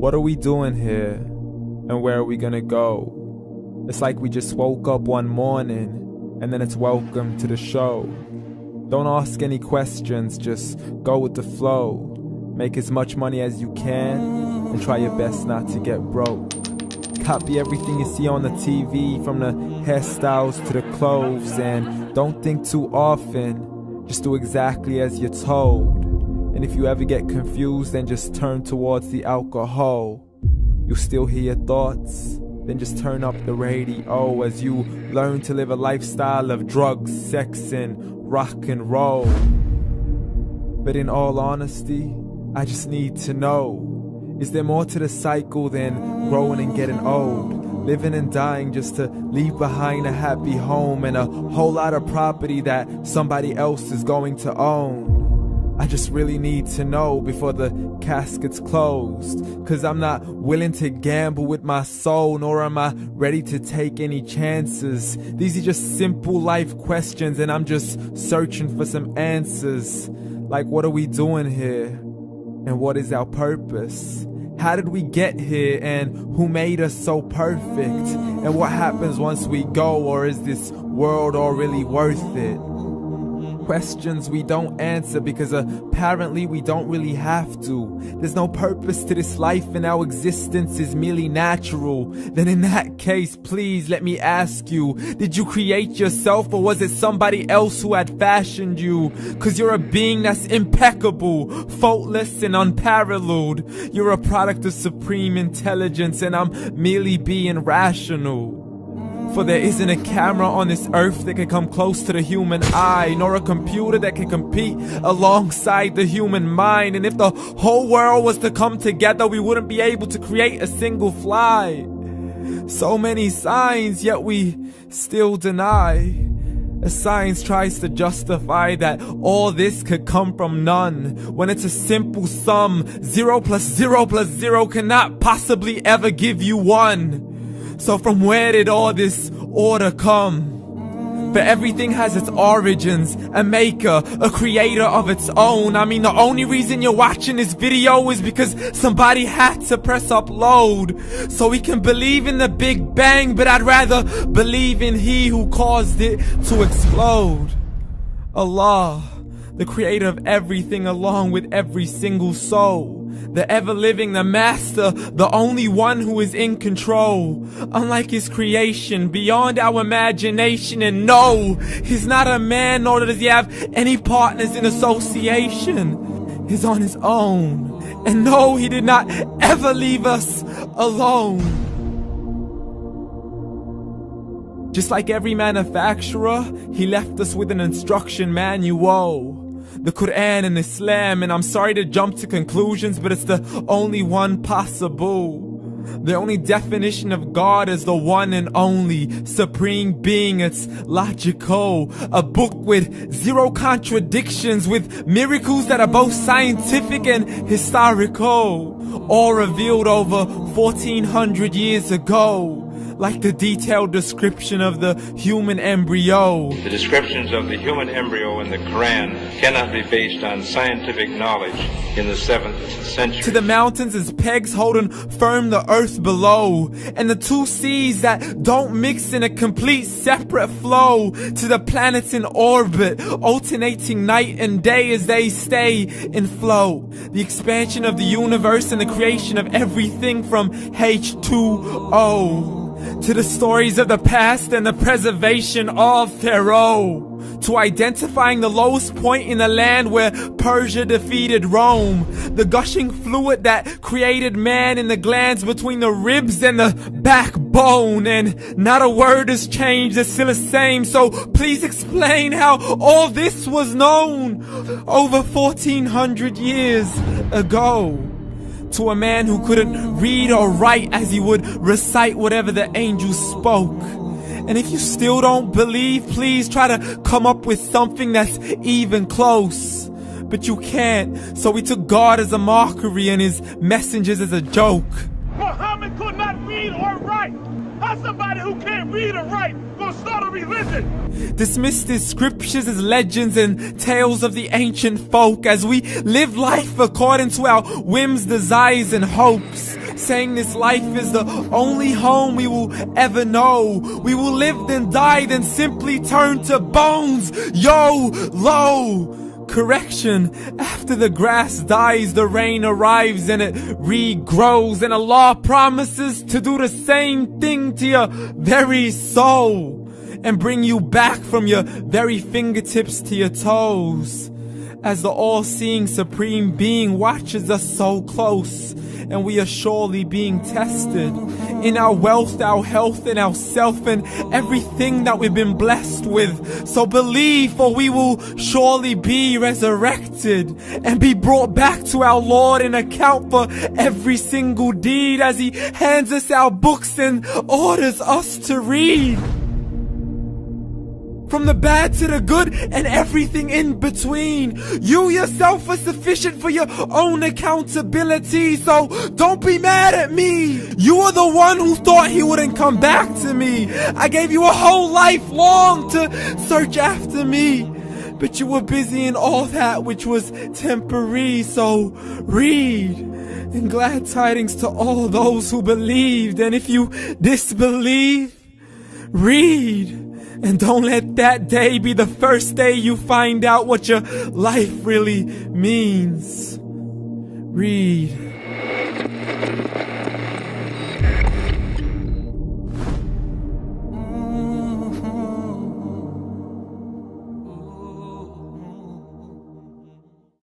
What are we doing here? And where are we gonna go? It's like we just woke up one morning and then it's welcome to the show. Don't ask any questions, just go with the flow. Make as much money as you can and try your best not to get broke. Copy everything you see on the TV, from the hairstyles to the clothes, and don't think too often, just do exactly as you're told. And if you ever get confused, then just turn towards the alcohol. You'll still hear your thoughts, then just turn up the radio as you learn to live a lifestyle of drugs, sex, and rock and roll. But in all honesty, I just need to know, is there more to the cycle than growing and getting old? Living and dying just to leave behind a happy home and a whole lot of property that somebody else is going to own. I just really need to know before the casket's closed, 'cause I'm not willing to gamble with my soul, nor am I ready to take any chances. These are just simple life questions and I'm just searching for some answers. Like, what are we doing here? And what is our purpose? How did we get here, and who made us so perfect? And what happens once we go, or is this world all really worth it? Questions we don't answer because apparently we don't really have to. There's no purpose to this life and our existence is merely natural. Then in that case, please let me ask you, did you create yourself, or was it somebody else who had fashioned you? 'Cause you're a being that's impeccable, faultless and unparalleled. You're a product of supreme intelligence and I'm merely being rational. For there isn't a camera on this earth that can come close to the human eye, nor a computer that can compete alongside the human mind. And if the whole world was to come together, we wouldn't be able to create a single fly. So many signs, yet we still deny. As science tries to justify that all this could come from none, when it's a simple sum. 0 plus 0 plus 0 cannot possibly ever give you 1. So from where did all this order come? For everything has its origins, a maker, a creator of its own. I mean, the only reason you're watching this video is because somebody had to press upload. So we can believe in the Big Bang, but I'd rather believe in He who caused it to explode. Allah, the creator of everything along with every single soul. The ever-living, the master, the only one who is in control. Unlike his creation, beyond our imagination. And no, he's not a man, nor does he have any partners in association. He's on his own. And no, he did not ever leave us alone. Just like every manufacturer, he left us with an instruction manual. The Quran and Islam, and I'm sorry to jump to conclusions, but it's the only one possible. The only definition of God is the one and only supreme being. It's logical, a book with 0 contradictions, with miracles that are both scientific and historical, all revealed over 1400 years ago. Like the detailed description of the human embryo. The descriptions of the human embryo in the Quran cannot be based on scientific knowledge in the 7th century. To the mountains as pegs holding firm the earth below, and the 2 seas that don't mix in a complete separate flow. To the planets in orbit, alternating night and day as they stay in flow. The expansion of the universe and the creation of everything from H2O. To the stories of the past and the preservation of Pharaoh. To identifying the lowest point in the land where Persia defeated Rome. The gushing fluid that created man in the glands between the ribs and the backbone. And not a word has changed, it's still the same. So please explain how all this was known over 1400 years ago. To a man who couldn't read or write, as he would recite whatever the angels spoke. And if you still don't believe, please try to come up with something that's even close. But you can't, so we took God as a mockery and his messengers as a joke. Muhammad could not read or write. How's somebody who can't read or write gonna start a religion? Dismissed his scriptures as legends and tales of the ancient folk, as we live life according to our whims, desires, and hopes. saying this life is the only home we will ever know. We will live then die, then simply turn to bones. YOLO! Correction, after the grass dies, the rain arrives and it regrows, and Allah promises to do the same thing to your very soul and bring you back from your very fingertips to your toes, as the all-seeing supreme being watches us so close, and we are surely being tested in our wealth, our health, and our self, and everything that we've been blessed with. So believe, for we will surely be resurrected and be brought back to our Lord and account for every single deed, as He hands us our books and orders us to read. From the bad to the good and everything in between. You yourself are sufficient for your own accountability, so don't be mad at me. You are the one who thought He wouldn't come back to me. I gave you a whole life long to search after me, but you were busy in all that which was temporary. So read, and glad tidings to all those who believed. And if you disbelieve, read. And don't let that day be the first day you find out what your life really means. Read.